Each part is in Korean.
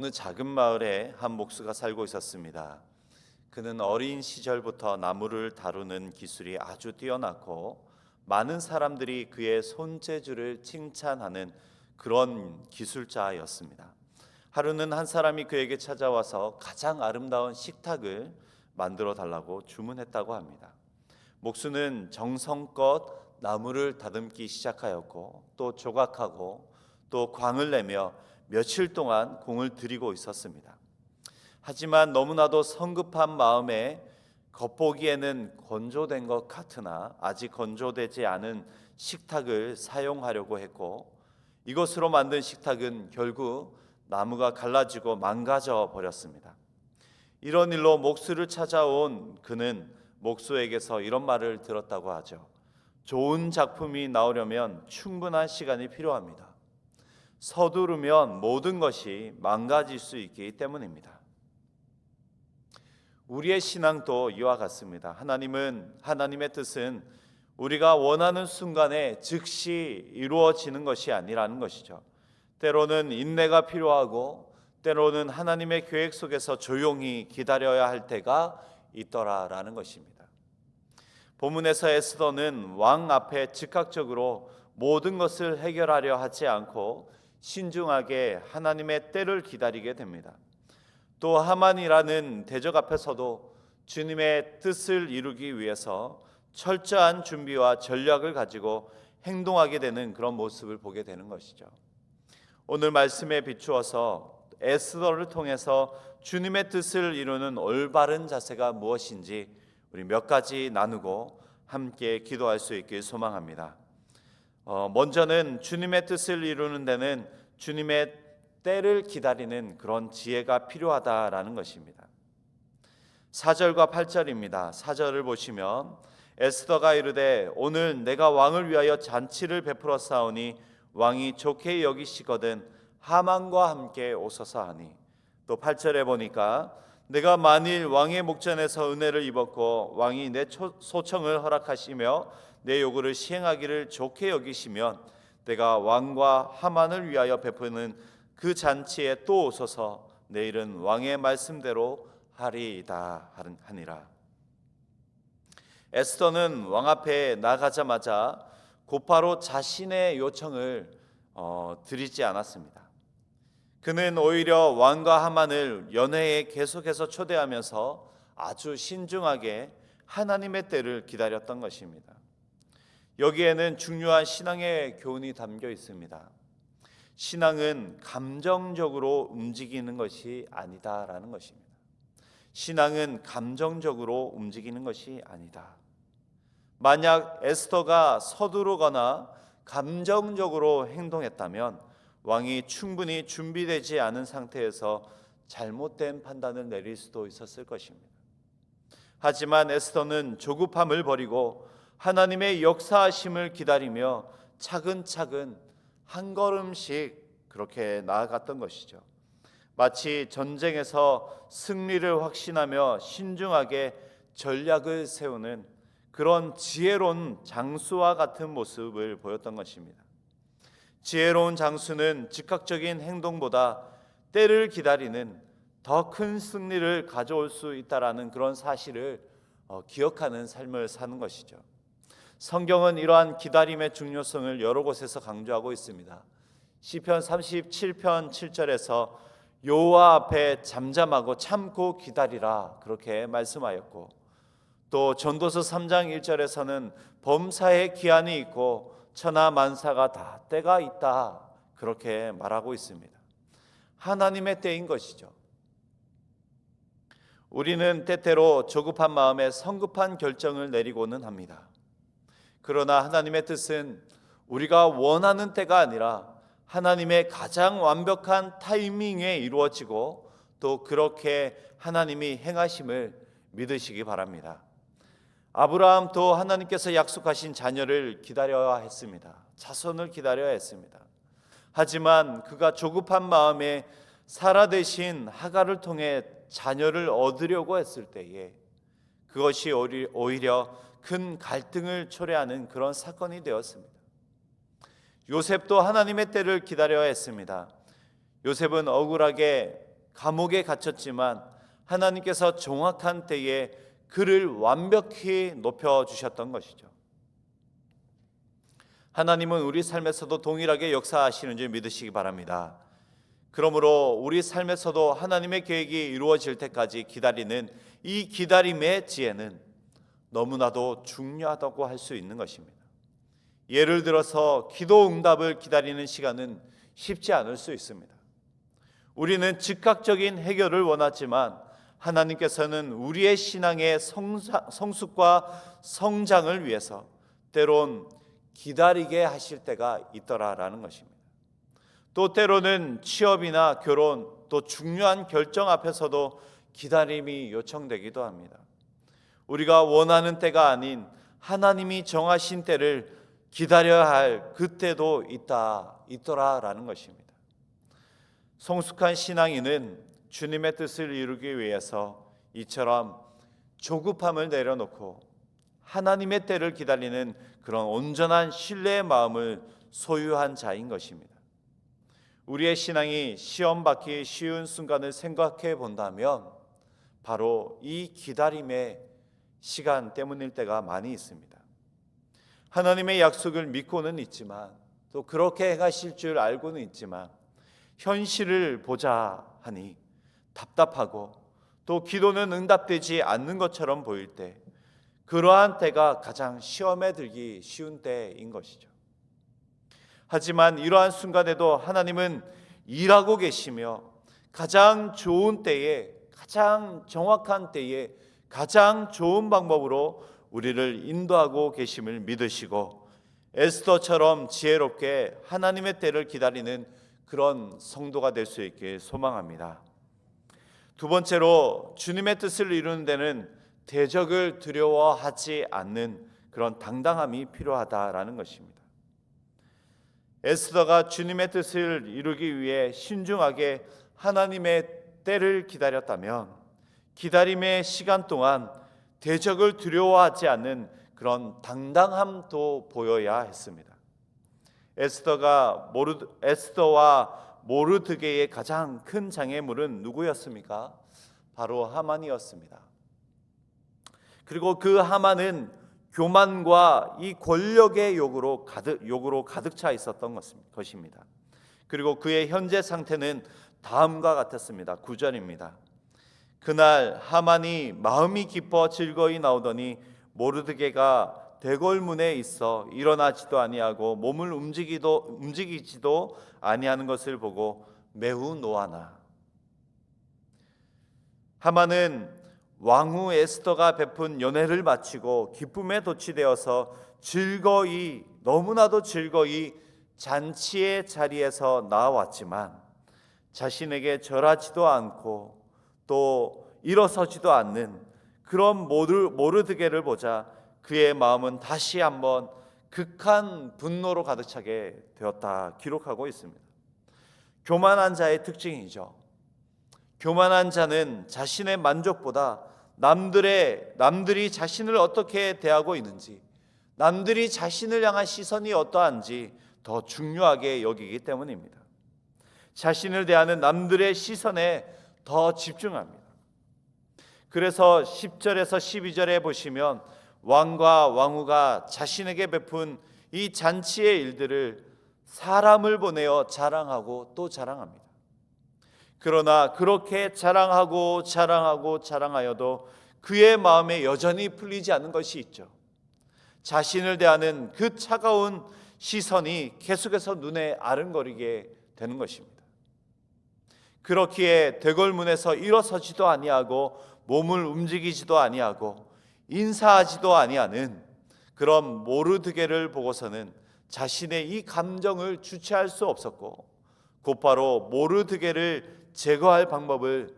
어느 작은 마을에 한 목수가 살고 있었습니다. 그는 어린 시절부터 나무를 다루는 기술이 아주 뛰어났고 많은 사람들이 그의 손재주를 칭찬하는 그런 기술자였습니다. 하루는 한 사람이 그에게 찾아와서 가장 아름다운 식탁을 만들어 달라고 주문했다고 합니다. 목수는 정성껏 나무를 다듬기 시작하였고 또 조각하고 또 광을 내며 며칠 동안 공을 들이고 있었습니다. 하지만 너무나도 성급한 마음에 겉보기에는 건조된 것 같으나 아직 건조되지 않은 식탁을 사용하려고 했고, 이것으로 만든 식탁은 결국 나무가 갈라지고 망가져 버렸습니다. 이런 일로 목수를 찾아온 그는 목수에게서 이런 말을 들었다고 하죠. 좋은 작품이 나오려면 충분한 시간이 필요합니다. 서두르면 모든 것이 망가질 수 있기 때문입니다. 우리의 신앙도 이와 같습니다. 하나님의 뜻은 우리가 원하는 순간에 즉시 이루어지는 것이 아니라는 것이죠. 때로는 인내가 필요하고 때로는 하나님의 계획 속에서 조용히 기다려야 할 때가 있더라라는 것입니다. 본문에서 에스더는 왕 앞에 즉각적으로 모든 것을 해결하려 하지 않고 신중하게 하나님의 때를 기다리게 됩니다. 또 하만이라는 대적 앞에서도 주님의 뜻을 이루기 위해서 철저한 준비와 전략을 가지고 행동하게 되는 그런 모습을 보게 되는 것이죠. 오늘 말씀에 비추어서 에스더를 통해서 주님의 뜻을 이루는 올바른 자세가 무엇인지 우리 몇 가지 나누고 함께 기도할 수 있길 소망합니다. 먼저는 주님의 뜻을 이루는 데는 주님의 때를 기다리는 그런 지혜가 필요하다라는 것입니다. 4절과 8절입니다. 4절을 보시면 에스더가 이르되 오늘 내가 왕을 위하여 잔치를 베풀어 싸우니 왕이 좋게 여기시거든 하만과 함께 오소서 하니, 또 8절에 보니까 내가 만일 왕의 목전에서 은혜를 입었고 왕이 내 소청을 허락하시며 내 요구를 시행하기를 좋게 여기시면 내가 왕과 하만을 위하여 베푸는 그 잔치에 또 오소서. 내일은 왕의 말씀대로 하리이다 하니라. 에스더는 왕 앞에 나가자마자 곧바로 자신의 요청을 드리지 않았습니다. 그는 오히려 왕과 하만을 연회에 계속해서 초대하면서 아주 신중하게 하나님의 때를 기다렸던 것입니다. 여기에는 중요한 신앙의 교훈이 담겨 있습니다. 신앙은 감정적으로 움직이는 것이 아니다라는 것입니다. 신앙은 감정적으로 움직이는 것이 아니다. 만약 에스더가 서두르거나 감정적으로 행동했다면 왕이 충분히 준비되지 않은 상태에서 잘못된 판단을 내릴 수도 있었을 것입니다. 하지만 에스더는 조급함을 버리고 하나님의 역사하심을 기다리며 차근차근 한 걸음씩 그렇게 나아갔던 것이죠. 마치 전쟁에서 승리를 확신하며 신중하게 전략을 세우는 그런 지혜로운 장수와 같은 모습을 보였던 것입니다. 지혜로운 장수는 즉각적인 행동보다 때를 기다리는 더 큰 승리를 가져올 수 있다라는 그런 사실을 기억하는 삶을 사는 것이죠. 성경은 이러한 기다림의 중요성을 여러 곳에서 강조하고 있습니다. 시편 37편 7절에서 여호와 앞에 잠잠하고 참고 기다리라 그렇게 말씀하였고, 또 전도서 3장 1절에서는 범사에 기한이 있고 천하 만사가 다 때가 있다 그렇게 말하고 있습니다. 하나님의 때인 것이죠. 우리는 때때로 조급한 마음에 성급한 결정을 내리고는 합니다. 그러나 하나님의 뜻은 우리가 원하는 때가 아니라 하나님의 가장 완벽한 타이밍에 이루어지고 또 그렇게 하나님이 행하심을 믿으시기 바랍니다. 아브라함도 하나님께서 약속하신 자녀를 기다려야 했습니다. 자손을 기다려야 했습니다. 하지만 그가 조급한 마음에 사라 대신 하갈을 통해 자녀를 얻으려고 했을 때에 그것이 오히려 큰 갈등을 초래하는 그런 사건이 되었습니다. 요셉도 하나님의 때를 기다려야 했습니다. 요셉은 억울하게 감옥에 갇혔지만 하나님께서 정확한 때에 그를 완벽히 높여주셨던 것이죠. 하나님은 우리 삶에서도 동일하게 역사하시는 줄 믿으시기 바랍니다. 그러므로 우리 삶에서도 하나님의 계획이 이루어질 때까지 기다리는 이 기다림의 지혜는 너무나도 중요하다고 할 수 있는 것입니다. 예를 들어서 기도 응답을 기다리는 시간은 쉽지 않을 수 있습니다. 우리는 즉각적인 해결을 원하지만 하나님께서는 우리의 신앙의 성숙과 성장을 위해서 때론 기다리게 하실 때가 있더라라는 것입니다. 또 때로는 취업이나 결혼, 또 중요한 결정 앞에서도 기다림이 요청되기도 합니다. 우리가 원하는 때가 아닌 하나님이 정하신 때를 기다려야 할 그때도 있더라라는 것입니다. 성숙한 신앙인은 주님의 뜻을 이루기 위해서 이처럼 조급함을 내려놓고 하나님의 때를 기다리는 그런 온전한 신뢰의 마음을 소유한 자인 것입니다. 우리의 신앙이 시험받기 쉬운 순간을 생각해 본다면 바로 이 기다림의 시간 때문일 때가 많이 있습니다. 하나님의 약속을 믿고는 있지만 또 그렇게 행하실 줄 알고는 있지만 현실을 보자 하니 답답하고 또 기도는 응답되지 않는 것처럼 보일 때, 그러한 때가 가장 시험에 들기 쉬운 때인 것이죠. 하지만 이러한 순간에도 하나님은 일하고 계시며 가장 좋은 때에, 가장 정확한 때에 가장 좋은 방법으로 우리를 인도하고 계심을 믿으시고 에스더처럼 지혜롭게 하나님의 때를 기다리는 그런 성도가 될 수 있길 소망합니다. 두 번째로 주님의 뜻을 이루는 데는 대적을 두려워하지 않는 그런 당당함이 필요하다라는 것입니다. 에스더가 주님의 뜻을 이루기 위해 신중하게 하나님의 때를 기다렸다면 기다림의 시간 동안 대적을 두려워하지 않는 그런 당당함도 보여야 했습니다. 에스더와 모르드게의 가장 큰 장애물은 누구였습니까? 바로 하만이었습니다. 그리고 그 하만은 교만과 이 권력의 욕으로 가득 차 있었던 것입니다. 그리고 그의 현재 상태는 다음과 같았습니다. 9절입니다. 그날 하만이 마음이 기뻐 즐거이 나오더니 모르드게가 대궐문에 있어 일어나지도 아니하고 몸을 움직이지도 아니하는 것을 보고 매우 노하나. 하만은 왕후 에스더가 베푼 연회를 마치고 기쁨에 도취되어서 너무나도 즐거이 잔치의 자리에서 나왔지만 자신에게 절하지도 않고 또 일어서지도 않는 그런 모르드게를 보자 그의 마음은 다시 한번 극한 분노로 가득 차게 되었다 기록하고 있습니다. 교만한 자의 특징이죠. 교만한 자는 자신의 만족보다 남들이 자신을 어떻게 대하고 있는지, 남들이 자신을 향한 시선이 어떠한지 더 중요하게 여기기 때문입니다. 자신을 대하는 남들의 시선에 더 집중합니다. 그래서 10절에서 12절에 보시면 왕과 왕후가 자신에게 베푼 이 잔치의 일들을 사람을 보내어 자랑하고 또 자랑합니다. 그러나 그렇게 자랑하여도 그의 마음에 여전히 풀리지 않는 것이 있죠. 자신을 대하는 그 차가운 시선이 계속해서 눈에 아른거리게 되는 것입니다. 그렇기에 대궐문에서 일어서지도 아니하고 몸을 움직이지도 아니하고 인사하지도 아니하는 그런 모르드게를 보고서는 자신의 이 감정을 주체할 수 없었고 곧바로 모르드게를 제거할 방법을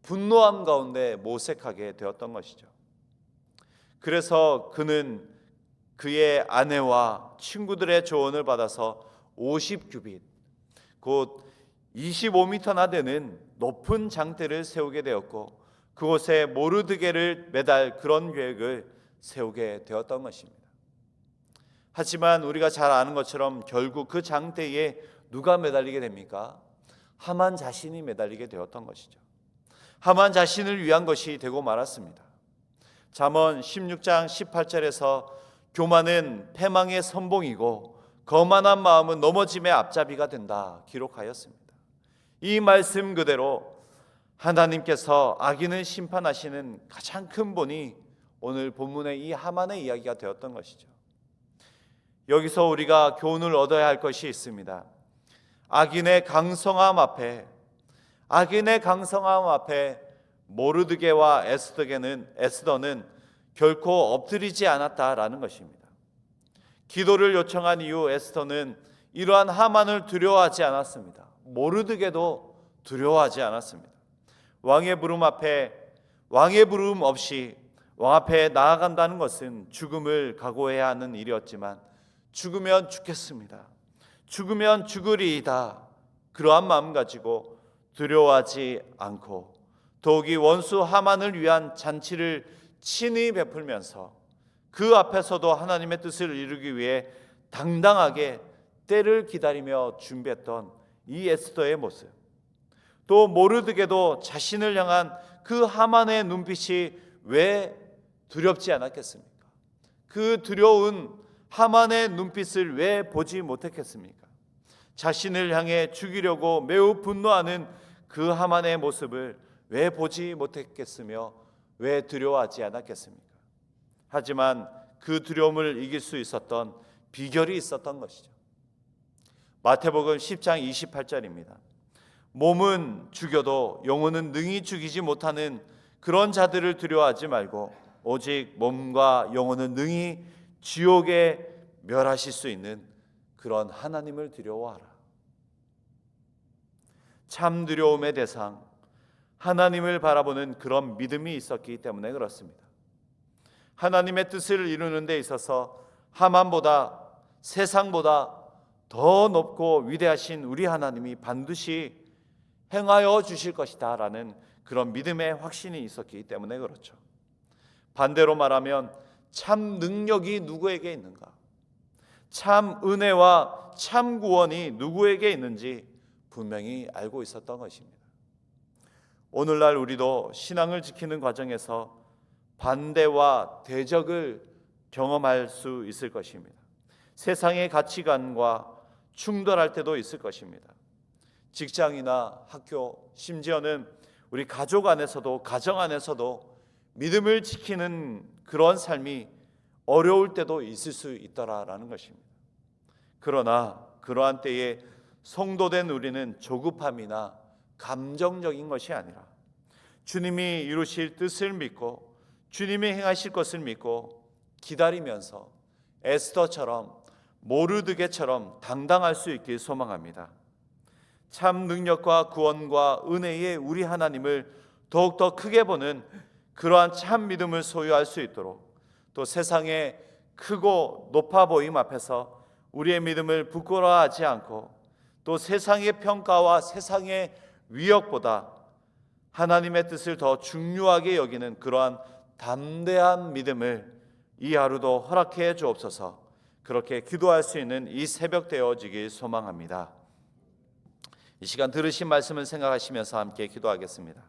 분노함 가운데 모색하게 되었던 것이죠. 그래서 그는 그의 아내와 친구들의 조언을 받아서 50규빗 곧 25m나 되는 높은 장대를 세우게 되었고 그곳에 모르드게를 매달 그런 계획을 세우게 되었던 것입니다. 하지만 우리가 잘 아는 것처럼 결국 그 장대에 누가 매달리게 됩니까? 하만 자신이 매달리게 되었던 것이죠. 하만 자신을 위한 것이 되고 말았습니다. 잠언 16장 18절에서 교만은 패망의 선봉이고 거만한 마음은 넘어짐의 앞잡이가 된다 기록하였습니다. 이 말씀 그대로 하나님께서 악인을 심판하시는 가장 큰 본이 오늘 본문의 이 하만의 이야기가 되었던 것이죠. 여기서 우리가 교훈을 얻어야 할 것이 있습니다. 악인의 강성함 앞에 모르드게와 에스더는 결코 엎드리지 않았다라는 것입니다. 기도를 요청한 이후 에스더는 이러한 하만을 두려워하지 않았습니다. 모르드게도 두려워하지 않았습니다. 왕의 부름 없이 왕 앞에 나아간다는 것은 죽음을 각오해야 하는 일이었지만 죽으면 죽겠습니다. 죽으면 죽으리이다. 그러한 마음 가지고 두려워하지 않고 더욱이 원수 하만을 위한 잔치를 친히 베풀면서 그 앞에서도 하나님의 뜻을 이루기 위해 당당하게 때를 기다리며 준비했던 이 에스더의 모습, 또 모르드게도 자신을 향한 그 하만의 눈빛이 왜 두렵지 않았겠습니까? 그 두려운 하만의 눈빛을 왜 보지 못했겠습니까? 자신을 향해 죽이려고 매우 분노하는 그 하만의 모습을 왜 보지 못했겠으며 왜 두려워하지 않았겠습니까? 하지만 그 두려움을 이길 수 있었던 비결이 있었던 것이죠. 마태복음 10장 28절입니다. 몸은 죽여도 영혼은 능히 죽이지 못하는 그런 자들을 두려워하지 말고 오직 몸과 영혼은 능히 지옥에 멸하실 수 있는 그런 하나님을 두려워하라. 참 두려움의 대상 하나님을 바라보는 그런 믿음이 있었기 때문에 그렇습니다. 하나님의 뜻을 이루는 데 있어서 하만보다 세상보다 더 높고 위대하신 우리 하나님이 반드시 행하여 주실 것이다 라는 그런 믿음의 확신이 있었기 때문에 그렇죠. 반대로 말하면 참 능력이 누구에게 있는가, 참 은혜와 참 구원이 누구에게 있는지 분명히 알고 있었던 것입니다. 오늘날 우리도 신앙을 지키는 과정에서 반대와 대적을 경험할 수 있을 것입니다. 세상의 가치관과 충돌할 때도 있을 것입니다. 직장이나 학교, 심지어는 우리 가족 안에서도, 가정 안에서도 믿음을 지키는 그런 삶이 어려울 때도 있을 수 있더라라는 것입니다. 그러나 그러한 때에 성도된 우리는 조급함이나 감정적인 것이 아니라 주님이 이루실 뜻을 믿고 주님이 행하실 것을 믿고 기다리면서 에스더처럼 모르드게처럼 당당할 수 있길 소망합니다. 참 능력과 구원과 은혜의 우리 하나님을 더욱더 크게 보는 그러한 참 믿음을 소유할 수 있도록, 또 세상의 크고 높아 보임 앞에서 우리의 믿음을 부끄러워하지 않고 또 세상의 평가와 세상의 위협보다 하나님의 뜻을 더 중요하게 여기는 그러한 담대한 믿음을 이 하루도 허락해 주옵소서. 그렇게 기도할 수 있는 이 새벽 되어지길 소망합니다. 이 시간 들으신 말씀을 생각하시면서 함께 기도하겠습니다.